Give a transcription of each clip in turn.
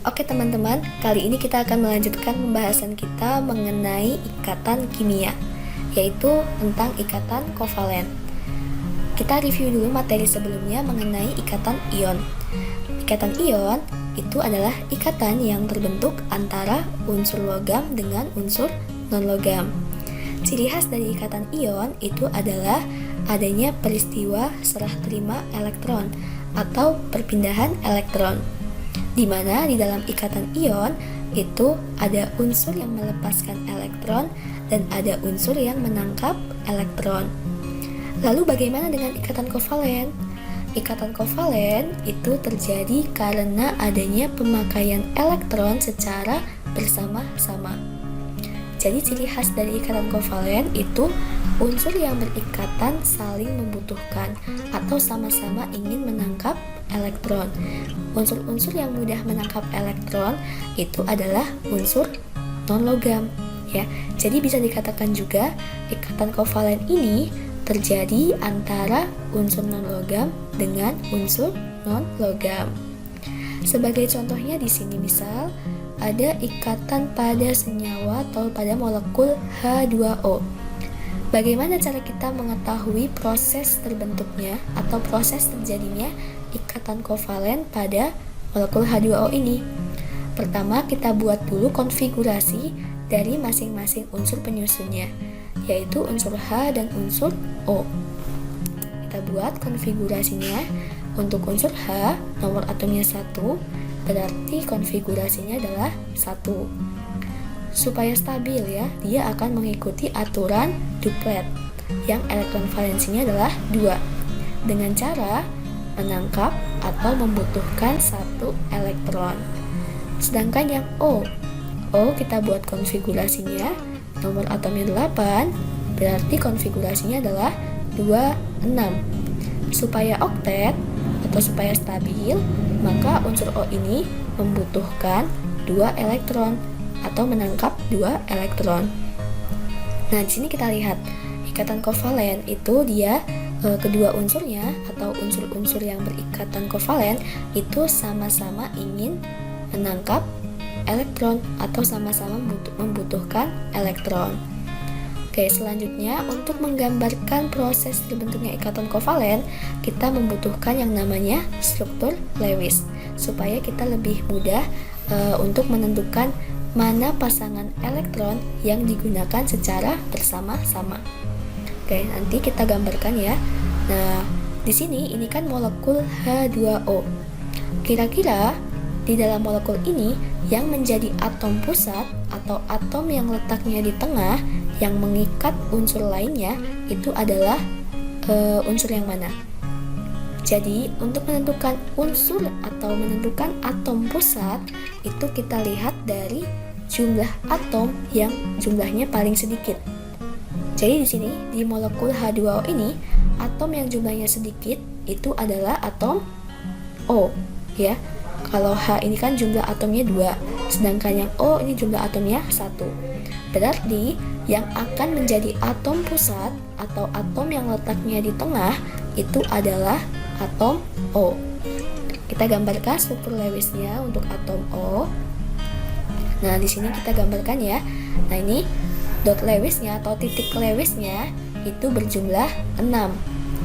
Oke teman-teman, kali ini kita akan melanjutkan pembahasan kita mengenai ikatan kimia, yaitu tentang ikatan kovalen. Kita review dulu materi sebelumnya mengenai ikatan ion. Ikatan ion itu adalah ikatan yang terbentuk antara unsur logam dengan unsur non-logam. Ciri khas dari ikatan ion itu adalah adanya peristiwa serah terima elektron atau perpindahan elektron, di mana di dalam ikatan ion itu ada unsur yang melepaskan elektron dan ada unsur yang menangkap elektron. Lalu bagaimana dengan ikatan kovalen? Ikatan kovalen itu terjadi karena adanya pemakaian elektron secara bersama-sama. Jadi ciri khas dari ikatan kovalen itu unsur yang berikatan saling membutuhkan atau sama-sama ingin menangkap elektron. Unsur-unsur yang mudah menangkap elektron itu adalah unsur non-logam, ya. Jadi bisa dikatakan juga ikatan kovalen ini terjadi antara unsur non-logam dengan unsur non-logam. Sebagai contohnya di sini misal ada ikatan pada senyawa atau pada molekul H2O. Bagaimana cara kita mengetahui proses terbentuknya atau proses terjadinya ikatan kovalen pada molekul H2O ini? Pertama, kita buat dulu konfigurasi dari masing-masing unsur penyusunnya, yaitu unsur H dan unsur O. Kita buat konfigurasinya. Untuk unsur H, nomor atomnya 1, berarti konfigurasinya adalah 1. Supaya stabil ya, dia akan mengikuti aturan duplet yang elektron valensinya adalah 2 dengan cara menangkap atau membutuhkan 1 elektron. Sedangkan yang O kita buat konfigurasinya nomor atomnya 8, berarti konfigurasinya adalah 2, 6. Supaya oktet atau supaya stabil, maka unsur O ini membutuhkan 2 elektron atau menangkap 2 elektron. Nah, di sini kita lihat ikatan kovalen itu dia kedua unsurnya atau unsur-unsur yang berikatan kovalen itu sama-sama ingin menangkap elektron atau sama-sama membutuhkan elektron. Oke, selanjutnya untuk menggambarkan proses terbentuknya ikatan kovalen, kita membutuhkan yang namanya struktur Lewis supaya kita lebih mudah untuk menentukan mana pasangan elektron yang digunakan secara bersama-sama. Oke, nanti kita gambarkan ya. Nah, di sini ini kan molekul H2O. Kira-kira di dalam molekul ini yang menjadi atom pusat atau atom yang letaknya di tengah yang mengikat unsur lainnya itu adalah unsur yang mana? Jadi untuk menentukan unsur atau menentukan atom pusat itu kita lihat dari jumlah atom yang jumlahnya paling sedikit. Jadi di sini di molekul H2O ini atom yang jumlahnya sedikit itu adalah atom O, ya. Kalau H ini kan jumlah atomnya 2, sedangkan yang O ini jumlah atomnya 1. Berarti yang akan menjadi atom pusat atau atom yang letaknya di tengah itu adalah atom O. Kita gambarkan struktur Lewisnya untuk atom O. Nah, di sini kita gambarkan ya. Nah, ini dot Lewisnya atau titik Lewisnya itu berjumlah 6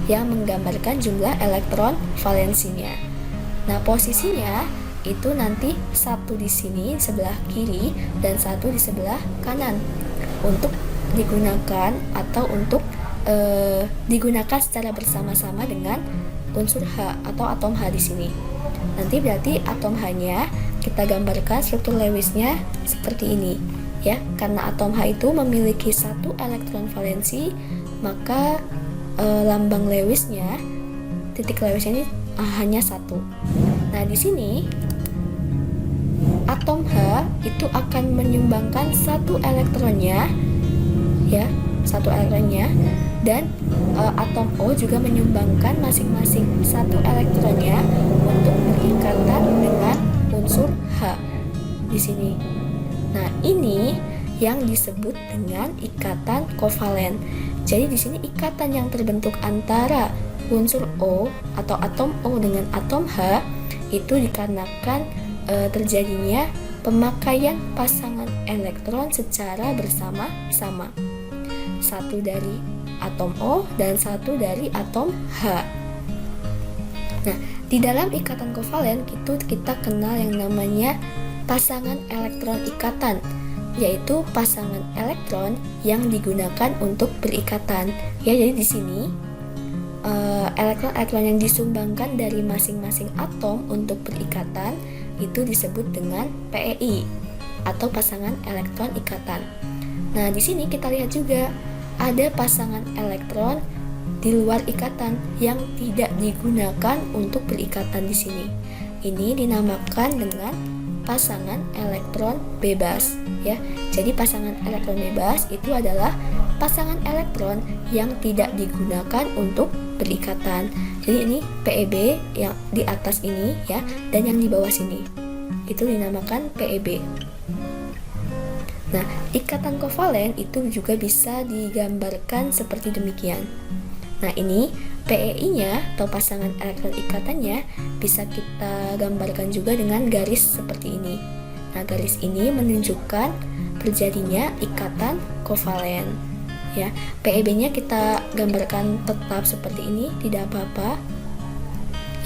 yang menggambarkan jumlah elektron valensinya. Nah, posisinya itu nanti 1 di sini sebelah kiri dan 1 di sebelah kanan untuk digunakan atau untuk digunakan secara bersama-sama dengan unsur H atau atom H di sini. Nanti berarti atom H-nya kita gambarkan struktur Lewisnya seperti ini, ya. Karena atom H itu memiliki 1 elektron valensi, maka lambang Lewisnya, titik Lewisnya ini hanya 1. Nah, di sini atom H itu akan menyumbangkan 1 elektronnya, ya, 1 elektronnya, dan atom O juga menyumbangkan masing-masing 1 elektronnya untuk berikatan dengan unsur H di sini. Nah, ini yang disebut dengan ikatan kovalen. Jadi di sini ikatan yang terbentuk antara unsur O atau atom O dengan atom H itu dikarenakan terjadinya pemakaian pasangan elektron secara bersama-sama. Satu dari atom O dan satu dari atom H. Nah, di dalam ikatan kovalen itu kita kenal yang namanya pasangan elektron ikatan, yaitu pasangan elektron yang digunakan untuk berikatan. Ya, jadi di sini elektron-elektron yang disumbangkan dari masing-masing atom untuk berikatan itu disebut dengan PeI atau pasangan elektron ikatan. Nah, di sini kita lihat juga ada pasangan elektron di luar ikatan yang tidak digunakan untuk berikatan di sini. Ini dinamakan dengan pasangan elektron bebas, ya. Jadi pasangan elektron bebas itu adalah pasangan elektron yang tidak digunakan untuk berikatan. Jadi ini PeB yang di atas ini, ya, dan yang di bawah sini itu dinamakan PeB. Nah, ikatan kovalen itu juga bisa digambarkan seperti demikian. Nah, ini PeI-nya atau pasangan elektron ikatannya bisa kita gambarkan juga dengan garis seperti ini. Nah, garis ini menunjukkan terjadinya ikatan kovalen. Ya, PeB-nya kita gambarkan tetap seperti ini, tidak apa-apa.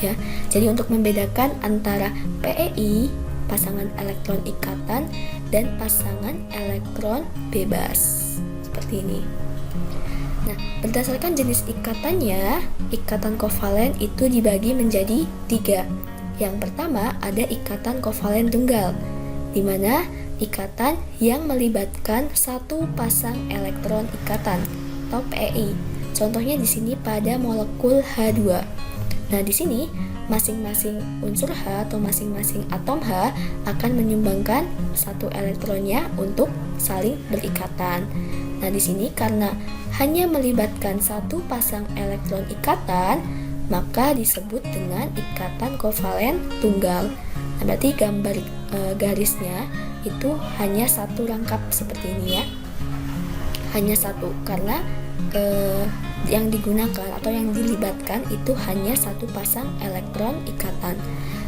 Ya, jadi untuk membedakan antara PeI, pasangan elektron ikatan, dan pasangan elektron bebas seperti ini. Nah, berdasarkan jenis ikatannya, ikatan kovalen itu dibagi menjadi 3. Yang pertama ada ikatan kovalen tunggal, di mana ikatan yang melibatkan satu pasang elektron ikatan atau PeI. Contohnya di sini pada molekul H2. Nah, di sini masing-masing unsur H atau masing-masing atom H akan menyumbangkan satu elektronnya untuk saling berikatan. Nah, di sini karena hanya melibatkan satu pasang elektron ikatan, maka disebut dengan ikatan kovalen tunggal. Nah, berarti gambar garisnya itu hanya satu rangkap seperti ini, ya. Hanya satu, karena yang digunakan atau yang dilibatkan itu hanya satu pasang elektron ikatan.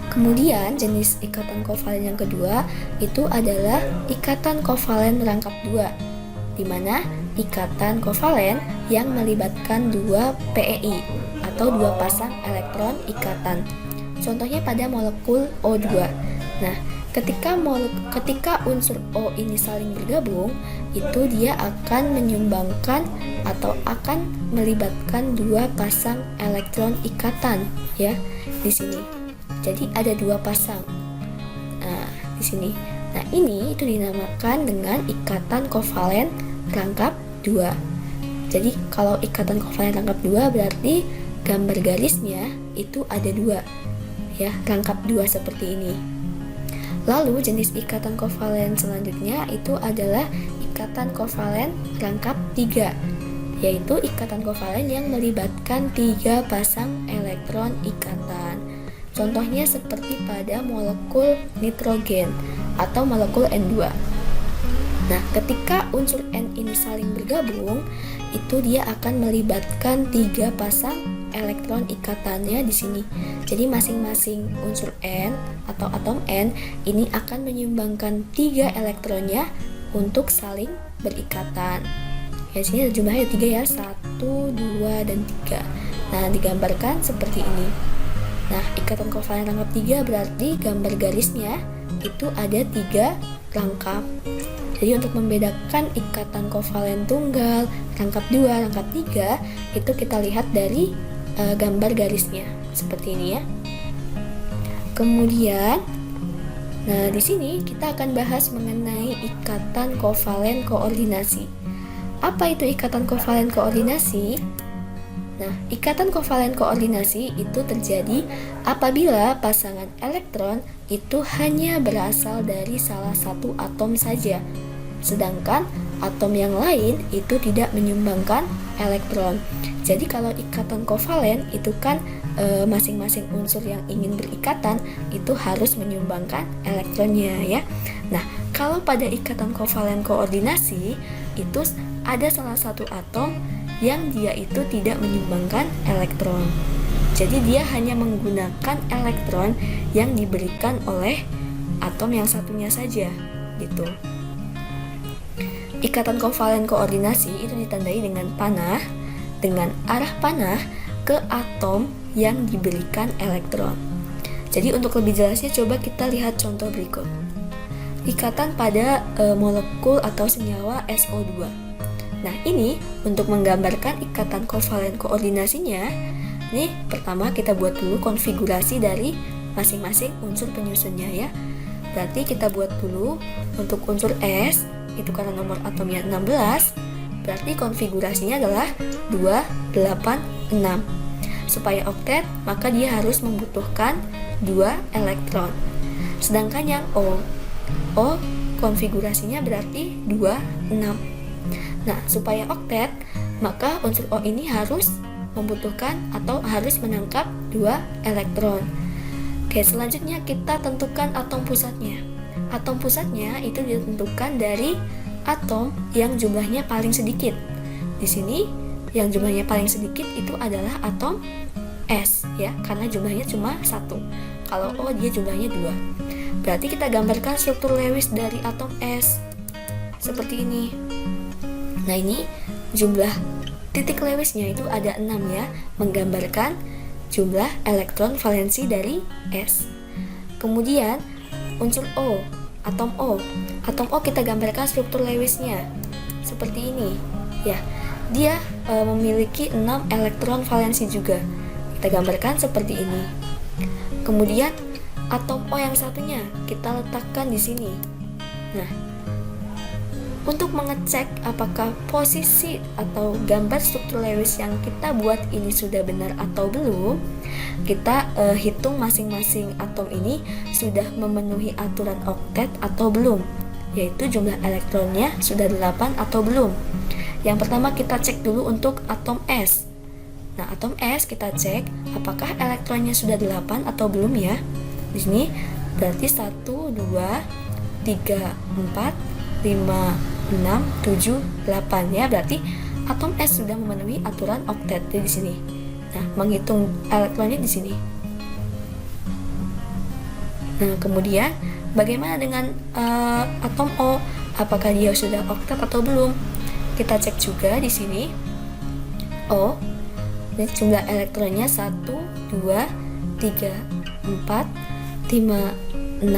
Kemudian jenis ikatan kovalen yang kedua itu adalah ikatan kovalen rangkap 2, di mana ikatan kovalen yang melibatkan 2 PeI atau 2 pasang elektron ikatan. Contohnya pada molekul O2. Nah, ketika unsur O ini saling bergabung, itu dia akan menyumbangkan atau akan melibatkan 2 pasang elektron ikatan, ya, di sini. Jadi ada 2 pasang. Nah, di sini. Nah, ini itu dinamakan dengan ikatan kovalen rangkap 2. Jadi kalau ikatan kovalen rangkap 2 berarti gambar garisnya itu ada 2, ya, rangkap 2 seperti ini. Lalu jenis ikatan kovalen selanjutnya itu adalah ikatan kovalen rangkap 3, yaitu ikatan kovalen yang melibatkan 3 pasang elektron ikatan. Contohnya seperti pada molekul nitrogen atau molekul N2. Nah, ketika unsur N ini saling bergabung, itu dia akan melibatkan 3 pasang elektron ikatannya di sini. Jadi masing-masing unsur N atau atom N ini akan menyumbangkan 3 elektronnya untuk saling berikatan. Ya, sini ada jumlahnya 3, ya, 1, 2, dan 3. Nah, digambarkan seperti ini. Nah, ikatan kovalen rangkap 3 berarti gambar garisnya itu ada 3 rangkap. Jadi untuk membedakan ikatan kovalen tunggal, rangkap 2, rangkap 3, itu kita lihat dari gambar garisnya seperti ini, ya. Kemudian, nah di sini kita akan bahas mengenai ikatan kovalen koordinasi. Apa itu ikatan kovalen koordinasi? Nah, ikatan kovalen koordinasi itu terjadi apabila pasangan elektron itu hanya berasal dari salah satu atom saja, sedangkan atom yang lain itu tidak menyumbangkan elektron. Jadi kalau ikatan kovalen itu kan masing-masing unsur yang ingin berikatan itu harus menyumbangkan elektronnya, ya. Nah, kalau pada ikatan kovalen koordinasi itu ada salah satu atom yang dia itu tidak menyumbangkan elektron. Jadi dia hanya menggunakan elektron yang diberikan oleh atom yang satunya saja, gitu. Ikatan kovalen koordinasi itu ditandai dengan panah dengan arah panah ke atom yang diberikan elektron. Jadi untuk lebih jelasnya coba kita lihat contoh berikut. Ikatan pada molekul atau senyawa SO2. Nah, ini untuk menggambarkan ikatan kovalen koordinasinya, nih pertama kita buat dulu konfigurasi dari masing-masing unsur penyusunnya ya. Berarti kita buat dulu untuk unsur S, itu karena nomor atomnya 16, berarti konfigurasinya adalah 2, 8, 6. Supaya oktet, maka dia harus membutuhkan 2 elektron. Sedangkan yang O konfigurasinya berarti 2, 6. Nah, supaya oktet, maka unsur O ini harus membutuhkan atau harus menangkap 2 elektron. Oke, selanjutnya kita tentukan atom pusatnya. Atom pusatnya itu ditentukan dari atom yang jumlahnya paling sedikit. Di sini yang jumlahnya paling sedikit itu adalah atom S ya, karena jumlahnya cuma 1. Kalau O dia jumlahnya 2. Berarti kita gambarkan struktur Lewis dari atom S seperti ini. Nah, ini jumlah titik Lewisnya itu ada 6 ya, menggambarkan jumlah elektron valensi dari S. Kemudian unsur O, atom O. Atom O kita gambarkan struktur Lewisnya seperti ini ya. Dia memiliki 6 elektron valensi juga. Kita gambarkan seperti ini. Kemudian atom O yang satunya kita letakkan di sini. Nah, untuk mengecek apakah posisi atau gambar struktur Lewis yang kita buat ini sudah benar atau belum, kita hitung masing-masing atom ini sudah memenuhi aturan oktet atau belum, yaitu jumlah elektronnya sudah 8 atau belum. Yang pertama kita cek dulu untuk atom S. Nah, atom S kita cek apakah elektronnya sudah 8 atau belum ya. Di sini berarti 1, 2, 3, 4, 5, 6, 7, 8 ya, berarti atom S sudah memenuhi aturan oktet di sini. Nah, menghitung elektronnya di sini. Nah, kemudian bagaimana dengan atom O? Apakah dia sudah oktet atau belum? Kita cek juga di sini. O, ini jumlah elektronnya 1, 2, 3, 4, 5, 6,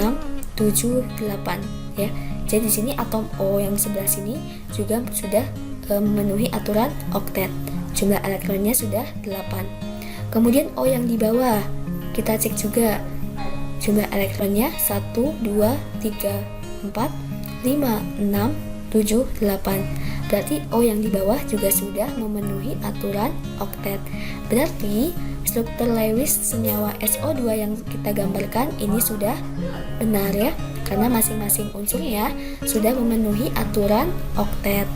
7, 8 ya. Jadi di sini atom O yang sebelah sini juga sudah memenuhi aturan oktet. Jumlah elektronnya sudah 8. Kemudian O yang di bawah, kita cek juga jumlah elektronnya 1, 2, 3, 4, 5, 6, 7, 8. Berarti O yang di bawah juga sudah memenuhi aturan oktet. Berarti struktur Lewis senyawa SO2 yang kita gambarkan ini sudah benar ya, karena masing-masing unsurnya sudah memenuhi aturan oktet.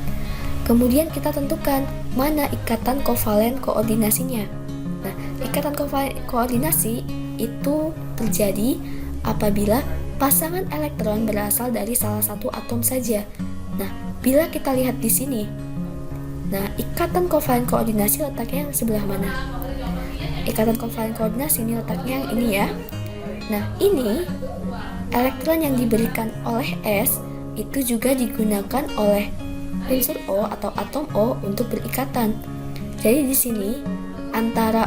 Kemudian kita tentukan mana ikatan kovalen koordinasinya. Nah, ikatan kovalen koordinasi itu terjadi apabila pasangan elektron berasal dari salah satu atom saja. Nah, bila kita lihat di sini, nah ikatan kovalen koordinasi letaknya yang sebelah mana? Ikatan kovalen koordinasi ini letaknya yang ini ya. Nah, ini elektron yang diberikan oleh S itu juga digunakan oleh unsur O atau atom O untuk berikatan. Jadi di sini antara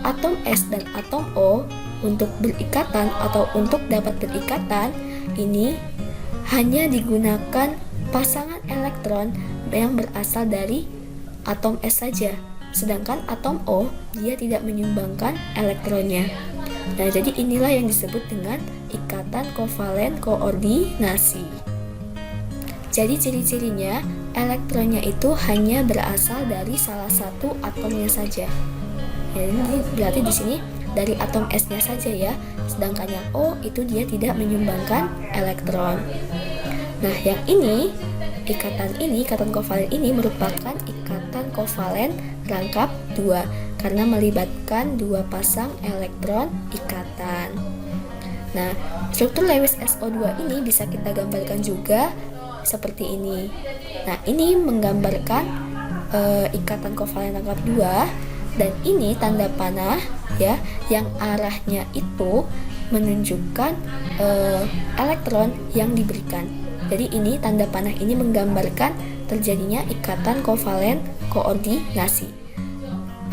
atom S dan atom O untuk berikatan atau untuk dapat berikatan ini hanya digunakan pasangan elektron yang berasal dari atom S saja. Sedangkan atom O dia tidak menyumbangkan elektronnya. Nah, jadi inilah yang disebut dengan ikatan kovalen koordinasi. Jadi ciri-cirinya elektronnya itu hanya berasal dari salah satu atomnya saja. Ya, ini berarti di sini dari atom S-nya saja ya. Sedangkan yang O itu dia tidak menyumbangkan elektron. Nah, yang ini ikatan kovalen ini merupakan ikatan kovalen rangkap 2 karena melibatkan 2 pasang elektron ikatan. Nah, struktur Lewis SO2 ini bisa kita gambarkan juga seperti ini. Nah, ini menggambarkan ikatan kovalen rangkap 2 dan ini tanda panah ya yang arahnya itu menunjukkan elektron yang diberikan. Jadi ini tanda panah ini menggambarkan terjadinya ikatan kovalen koordinasi.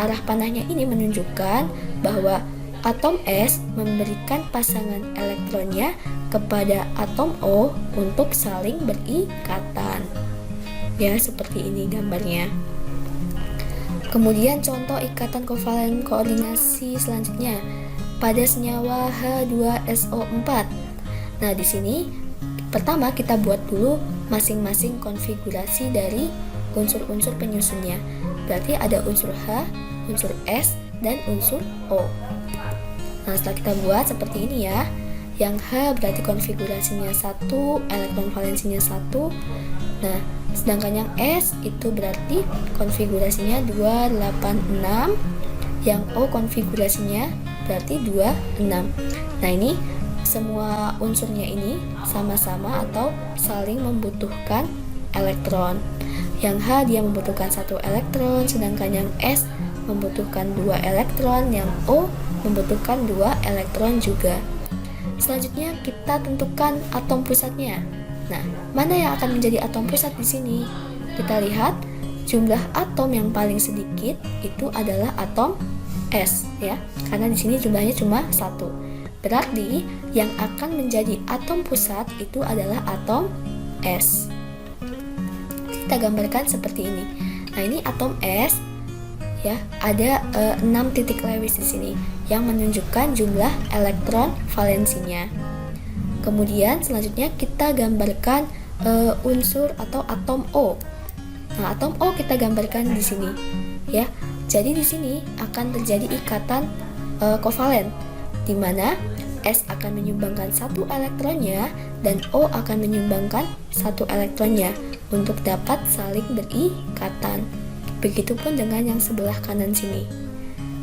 Arah panahnya ini menunjukkan bahwa atom S memberikan pasangan elektronnya kepada atom O untuk saling berikatan. Ya, seperti ini gambarnya. Kemudian contoh ikatan kovalen koordinasi selanjutnya pada senyawa H2SO4. Nah, di sini pertama kita buat dulu masing-masing konfigurasi dari unsur-unsur penyusunnya. Berarti ada unsur H, unsur S, dan unsur O. Nah, setelah kita buat seperti ini ya. Yang H berarti konfigurasinya 1, elektron valensinya 1. Nah, sedangkan yang S itu berarti konfigurasinya 286. Yang O konfigurasinya berarti 26. Nah, ini semua unsurnya ini sama-sama atau saling membutuhkan elektron. Yang H dia membutuhkan 1 elektron, sedangkan yang S membutuhkan 2 elektron, yang O membutuhkan 2 elektron juga. Selanjutnya kita tentukan atom pusatnya. Nah, mana yang akan menjadi atom pusat di sini? Kita lihat jumlah atom yang paling sedikit itu adalah atom S ya. Karena di sini jumlahnya cuma 1. Berarti yang akan menjadi atom pusat itu adalah atom S. Kita gambarkan seperti ini. Nah, ini atom S ya, ada 6 titik Lewis di sini yang menunjukkan jumlah elektron valensinya. Kemudian selanjutnya kita gambarkan unsur atau atom O. Nah, atom O kita gambarkan di sini ya. Jadi di sini akan terjadi ikatan kovalen di mana S akan menyumbangkan 1 elektronnya dan O akan menyumbangkan 1 elektronnya untuk dapat saling berikatan. Begitupun dengan yang sebelah kanan sini.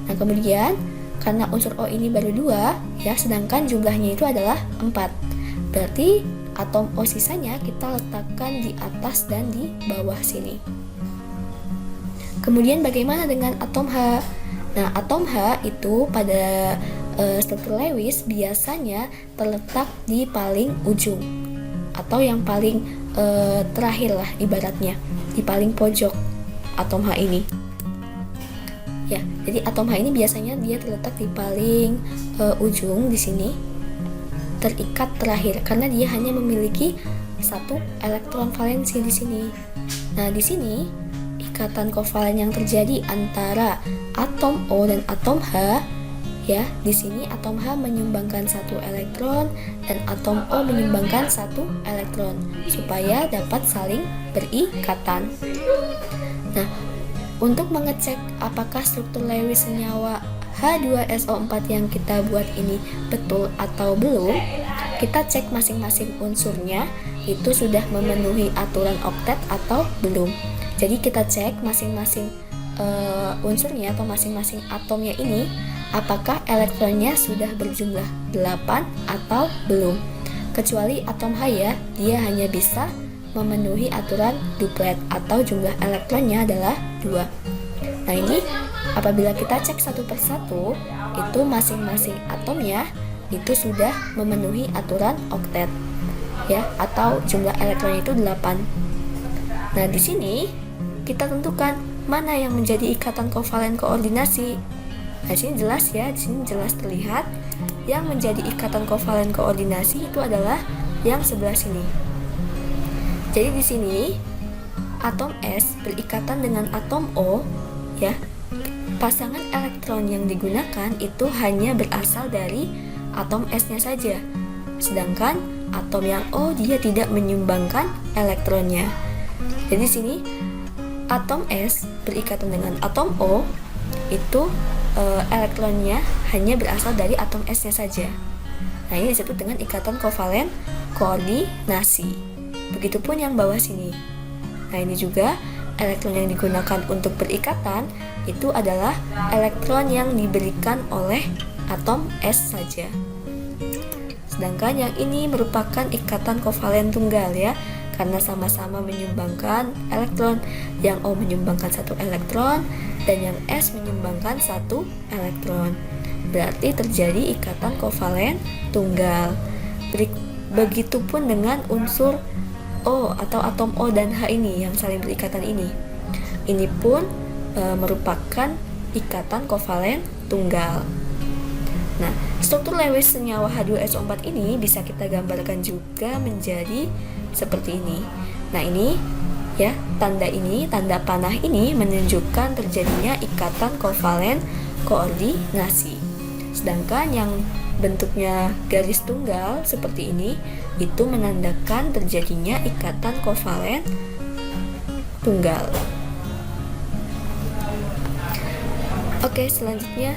Nah, kemudian karena unsur O ini baru 2 ya, sedangkan jumlahnya itu adalah 4. Berarti atom O sisanya kita letakkan di atas dan di bawah sini. Kemudian bagaimana dengan atom H? Nah, atom H itu pada struktur Lewis biasanya terletak di paling ujung atau yang paling terakhir lah ibaratnya, di paling pojok atom H ini. Ya, jadi atom H ini biasanya dia terletak di paling ujung di sini, terikat terakhir karena dia hanya memiliki 1 elektron valensi di sini. Nah, di sini ikatan kovalen yang terjadi antara atom O dan atom H ya, di sini atom H menyumbangkan 1 elektron dan atom O menyumbangkan 1 elektron supaya dapat saling berikatan. Nah, untuk mengecek apakah struktur Lewis senyawa H2SO4 yang kita buat ini betul atau belum, kita cek masing-masing unsurnya itu sudah memenuhi aturan oktet atau belum. Jadi kita cek masing-masing unsurnya atau masing-masing atomnya ini apakah elektronnya sudah berjumlah 8 atau belum. Kecuali atom H ya, dia hanya bisa memenuhi aturan duplet atau jumlah elektronnya adalah 2. Nah, ini apabila kita cek satu persatu itu masing-masing atomnya itu sudah memenuhi aturan oktet ya, atau jumlah elektronnya itu 8. Nah, di sini kita tentukan mana yang menjadi ikatan kovalen koordinasi. Nah, di sini jelas ya, di sini jelas terlihat yang menjadi ikatan kovalen koordinasi itu adalah yang sebelah sini. Jadi di sini atom S berikatan dengan atom O ya. Pasangan elektron yang digunakan itu hanya berasal dari atom S-nya saja. Sedangkan atom yang O dia tidak menyumbangkan elektronnya. Jadi di sini atom S berikatan dengan atom O itu elektronnya hanya berasal dari atom S-nya saja. Nah, ini disebut dengan ikatan kovalen koordinasi. Begitupun yang bawah sini. Nah, ini juga elektron yang digunakan untuk berikatan itu adalah elektron yang diberikan oleh atom S saja. Sedangkan yang ini merupakan ikatan kovalen tunggal ya, karena sama-sama menyumbangkan elektron. Yang O menyumbangkan 1 elektron dan yang S menyumbangkan 1 elektron. berarti terjadi ikatan kovalen tunggal. Begitupun dengan unsur O atau atom O dan H ini yang saling berikatan ini. Ini pun merupakan ikatan kovalen tunggal. Nah, struktur Lewis senyawa H2SO4 ini bisa kita gambarkan juga menjadi seperti ini. Nah, ini ya, tanda panah ini menunjukkan terjadinya ikatan kovalen koordinasi. Sedangkan yang bentuknya garis tunggal seperti ini itu menandakan terjadinya ikatan kovalen tunggal. Oke, selanjutnya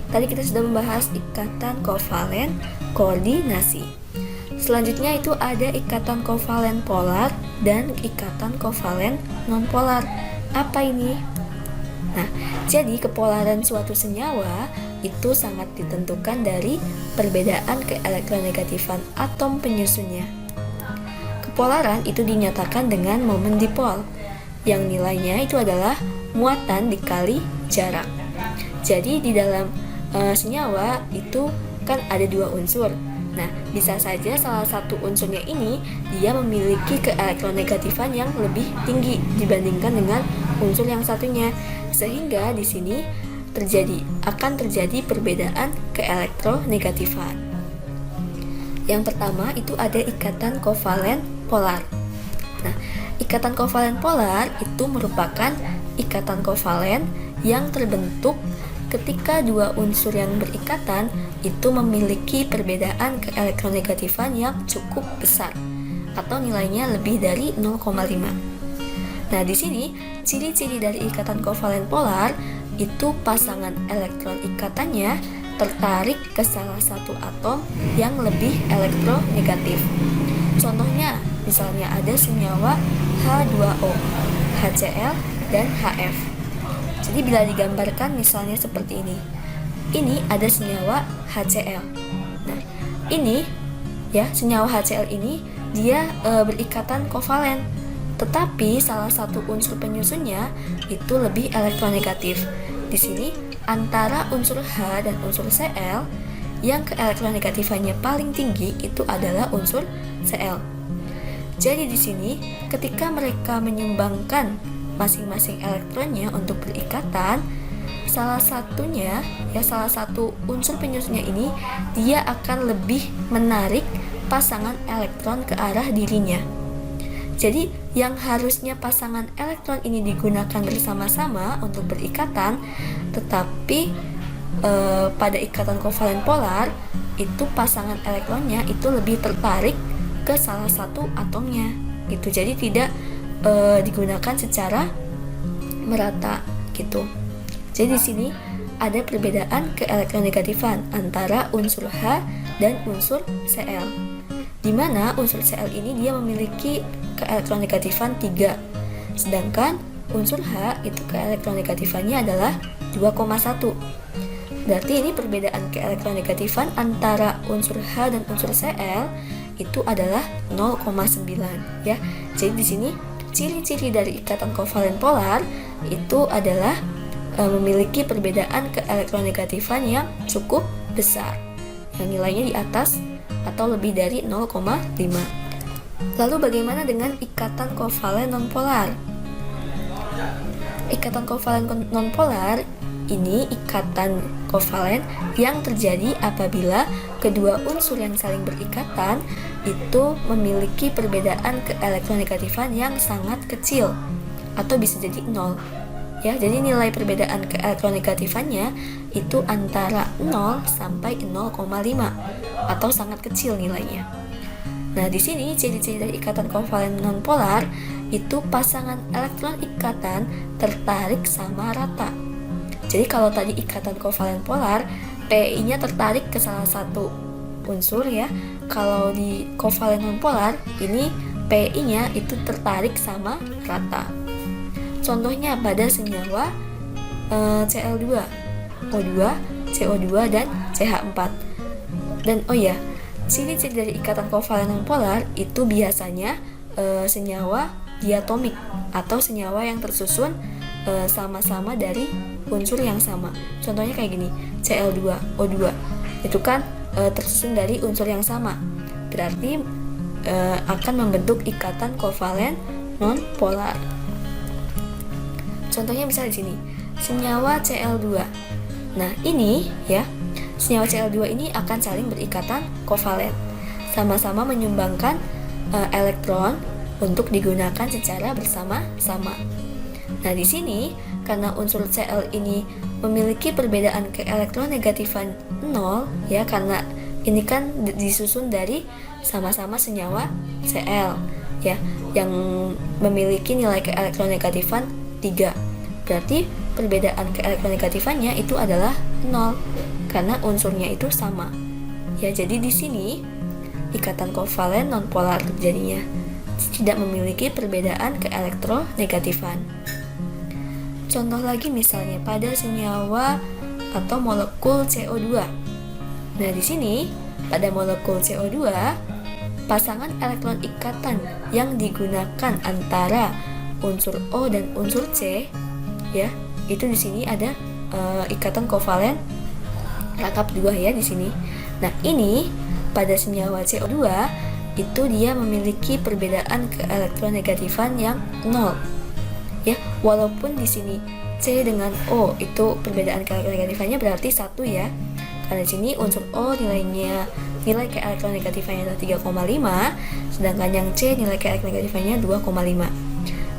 tadi kita sudah membahas ikatan kovalen koordinasi. Selanjutnya itu ada ikatan kovalen polar dan ikatan kovalen nonpolar. Apa ini? Nah, jadi kepolaran suatu senyawa itu sangat ditentukan dari perbedaan keelektronegatifan atom penyusunnya. Kepolaran itu dinyatakan dengan momen dipol, yang nilainya itu adalah muatan dikali jarak. Jadi di dalam senyawa itu kan ada dua unsur. Nah, bisa saja salah satu unsurnya ini dia memiliki keelektronegatifan yang lebih tinggi dibandingkan dengan unsur yang satunya, sehingga di sini akan terjadi perbedaan keelektronegatifan. Yang pertama itu ada ikatan kovalen polar. Nah, ikatan kovalen polar itu merupakan ikatan kovalen yang terbentuk ketika dua unsur yang berikatan itu memiliki perbedaan keelektronegatifan yang cukup besar atau nilainya lebih dari 0,5. Nah, di sini ciri-ciri dari ikatan kovalen polar itu pasangan elektron ikatannya tertarik ke salah satu atom yang lebih elektronegatif. Contohnya, misalnya ada senyawa H2O, HCl, dan HF. Jadi bila digambarkan misalnya seperti ini. Ini ada senyawa HCl. Nah, ini ya, senyawa HCl ini dia berikatan kovalen. Tetapi salah satu unsur penyusunnya itu lebih elektronegatif. Di sini antara unsur H dan unsur Cl yang keelektronegatifannya paling tinggi itu adalah unsur Cl. Jadi di sini ketika mereka menyumbangkan masing-masing elektronnya untuk berikatan, salah satu unsur penyusunnya ini dia akan lebih menarik pasangan elektron ke arah dirinya. Jadi yang harusnya pasangan elektron ini digunakan bersama-sama untuk berikatan, tetapi pada ikatan kovalen polar itu pasangan elektronnya itu lebih tertarik ke salah satu atomnya. Gitu. Jadi tidak digunakan secara merata gitu. Jadi di sini ada perbedaan keelektronegatifan antara unsur H dan unsur Cl. Di mana unsur Cl ini dia memiliki keelektronegatifan 3. Sedangkan unsur H itu keelektronegatifannya adalah 2,1. Berarti ini perbedaan keelektronegatifan antara unsur H dan unsur Cl itu adalah 0,9 ya. Jadi di sini ciri-ciri dari ikatan kovalen polar itu adalah memiliki perbedaan keelektronegatifan yang cukup besar, yang nilainya di atas atau lebih dari 0,5. Lalu bagaimana dengan ikatan kovalen nonpolar? Ikatan kovalen nonpolar ini ikatan kovalen yang terjadi apabila kedua unsur yang saling berikatan itu memiliki perbedaan keelektronegatifan yang sangat kecil atau bisa jadi 0. Ya, jadi nilai perbedaan keelektronegatifannya itu antara 0 sampai 0,5 atau sangat kecil nilainya. Nah, di sini ciri-ciri dari ikatan kovalen nonpolar itu pasangan elektron ikatan tertarik sama rata. Jadi kalau tadi ikatan kovalen polar, PI-nya tertarik ke salah satu unsur ya. Kalau di kovalen nonpolar, ini PI-nya itu tertarik sama rata. Contohnya pada senyawa Cl2, O2, CO2 dan CH4. Dan ciri-ciri dari ikatan kovalen nonpolar itu biasanya senyawa diatomik atau senyawa yang tersusun sama-sama dari unsur yang sama. Contohnya kayak gini, Cl2O2 itu kan tersusun dari unsur yang sama, berarti akan membentuk ikatan kovalen non-polar. Contohnya misal di sini, senyawa Cl2. Nah, ini ya, senyawa Cl2 ini akan saling berikatan kovalen, sama-sama menyumbangkan elektron untuk digunakan secara bersama-sama. Nah, di sini karena unsur Cl ini memiliki perbedaan keelektronegatifan 0 ya, karena ini kan disusun dari sama-sama senyawa Cl ya, yang memiliki nilai keelektronegatifan 3. Berarti perbedaan keelektronegatifannya itu adalah 0 karena unsurnya itu sama. Ya, jadi di sini ikatan kovalen nonpolar terjadinya, tidak memiliki perbedaan keelektronegatifan. Contoh lagi misalnya pada senyawa atau molekul CO2. Nah, di sini pada molekul CO2, pasangan elektron ikatan yang digunakan antara unsur O dan unsur C ya, itu di sini ada ikatan kovalen rangkap 2 ya di sini. Nah, ini pada senyawa CO2 itu dia memiliki perbedaan keelektronegatifan yang 0. Ya, walaupun di sini C dengan O itu perbedaan keelektronegatifannya berarti 1 ya. Karena di sini unsur O nilai keelektronegatifannya adalah 3,5, sedangkan yang C nilai keelektronegatifannya 2,5.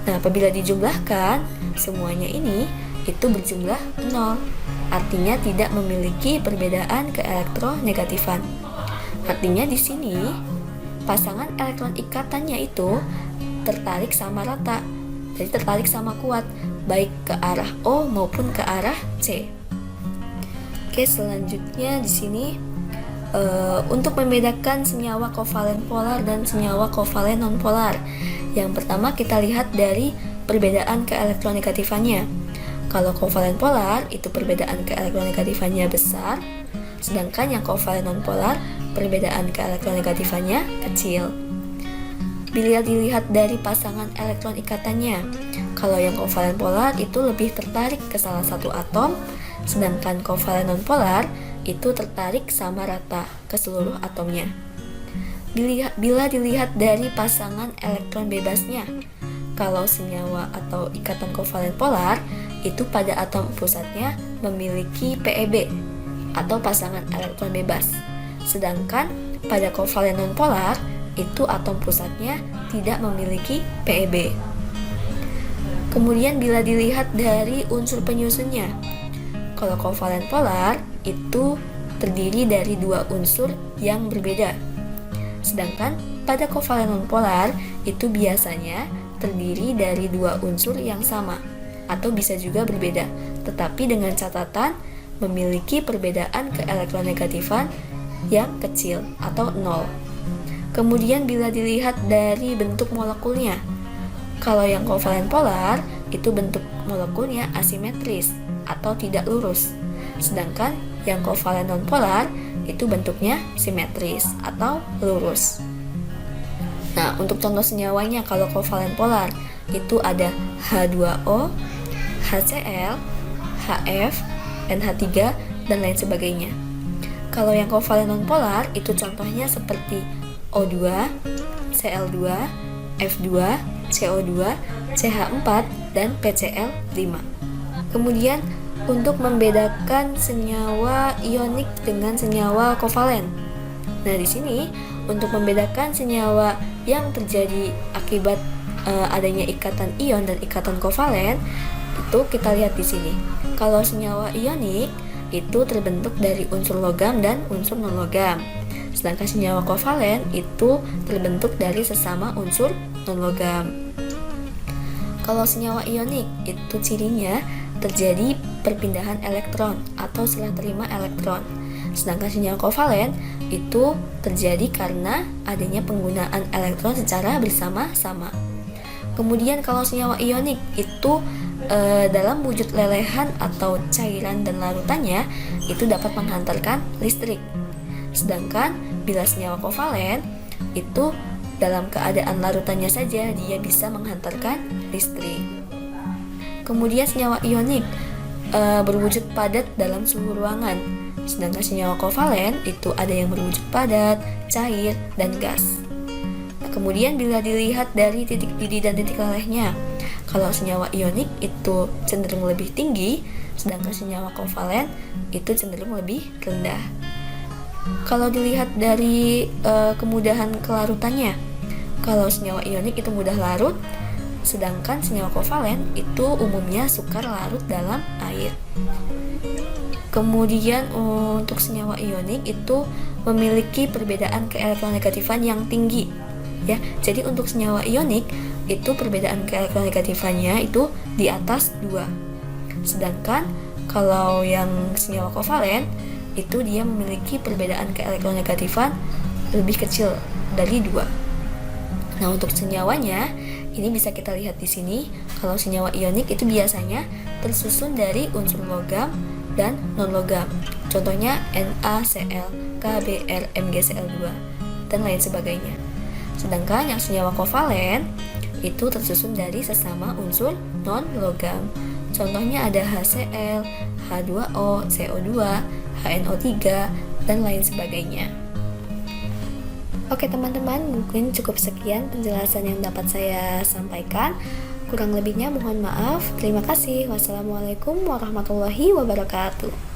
Nah, apabila dijumlahkan semuanya ini itu berjumlah 0. Artinya tidak memiliki perbedaan keelektronegatifan. Artinya di sini pasangan elektron ikatannya itu tertarik sama rata. Jadi tertarik sama kuat, baik ke arah O maupun ke arah C. Oke, selanjutnya di sini untuk membedakan senyawa kovalen polar dan senyawa kovalen nonpolar. Yang pertama kita lihat dari perbedaan keelektronegatifannya. Kalau kovalen polar itu perbedaan keelektronegatifannya besar, sedangkan yang kovalen nonpolar perbedaan keelektronegatifannya kecil. Bila dilihat dari pasangan elektron ikatannya, kalau yang kovalen polar itu lebih tertarik ke salah satu atom, sedangkan kovalen nonpolar itu tertarik sama rata ke seluruh atomnya. Bila dilihat dari pasangan elektron bebasnya, kalau senyawa atau ikatan kovalen polar itu pada atom pusatnya memiliki PeB atau pasangan elektron bebas, sedangkan pada kovalen nonpolar itu atom pusatnya tidak memiliki PeB. Kemudian bila dilihat dari unsur penyusunnya, kalau kovalen polar itu terdiri dari 2 unsur yang berbeda, sedangkan pada kovalen nonpolar itu biasanya terdiri dari 2 unsur yang sama atau bisa juga berbeda, tetapi dengan catatan memiliki perbedaan keelektronegatifan yang kecil atau 0. Kemudian bila dilihat dari bentuk molekulnya, kalau yang kovalen polar itu bentuk molekulnya asimetris atau tidak lurus, sedangkan yang kovalen nonpolar itu bentuknya simetris atau lurus. Nah, untuk contoh senyawanya kalau kovalen polar itu ada H2O, HCl, HF, NH3, dan lain sebagainya. Kalau yang kovalen nonpolar itu contohnya seperti O2, Cl2, F2, CO2, CH4, dan PCl5. Kemudian untuk membedakan senyawa ionik dengan senyawa kovalen. Nah, di sini untuk membedakan senyawa yang terjadi akibat adanya ikatan ion dan ikatan kovalen, itu kita lihat di sini. Kalau senyawa ionik itu terbentuk dari unsur logam dan unsur non-logam. Sedangkan senyawa kovalen itu terbentuk dari sesama unsur non-logam. Kalau senyawa ionik itu cirinya terjadi perpindahan elektron atau serah terima elektron. Sedangkan senyawa kovalen itu terjadi karena adanya penggunaan elektron secara bersama-sama. Kemudian kalau senyawa ionik itu dalam wujud lelehan atau cairan dan larutannya itu dapat menghantarkan listrik. Sedangkan bila senyawa kovalen itu dalam keadaan larutannya saja dia bisa menghantarkan listrik. Kemudian senyawa ionik berwujud padat dalam suhu ruangan. Sedangkan senyawa kovalen itu ada yang berwujud padat, cair, dan gas. Nah, kemudian bila dilihat dari titik didih dan titik lelehnya, kalau senyawa ionik itu cenderung lebih tinggi, sedangkan senyawa kovalen itu cenderung lebih rendah. Kalau dilihat dari kemudahan kelarutannya, kalau senyawa ionik itu mudah larut, sedangkan senyawa kovalen itu umumnya sukar larut dalam air. Kemudian untuk senyawa ionik itu memiliki perbedaan keelektronegatifan yang tinggi, ya. Jadi untuk senyawa ionik itu perbedaan keelektronegatifanya itu di atas 2. Sedangkan kalau yang senyawa kovalen itu dia memiliki perbedaan keelektronegatifan lebih kecil dari 2. Nah, untuk senyawanya ini bisa kita lihat di sini. Kalau senyawa ionik itu biasanya tersusun dari unsur logam dan non-logam. Contohnya NaCl, KBr, MgCl2, dan lain sebagainya. Sedangkan yang senyawa kovalen itu tersusun dari sesama unsur non-logam. Contohnya ada HCl, H2O, CO2, HNO3, dan lain sebagainya. Oke teman-teman, mungkin cukup sekian penjelasan yang dapat saya sampaikan. Kurang lebihnya mohon maaf. Terima kasih. Wassalamualaikum warahmatullahi wabarakatuh.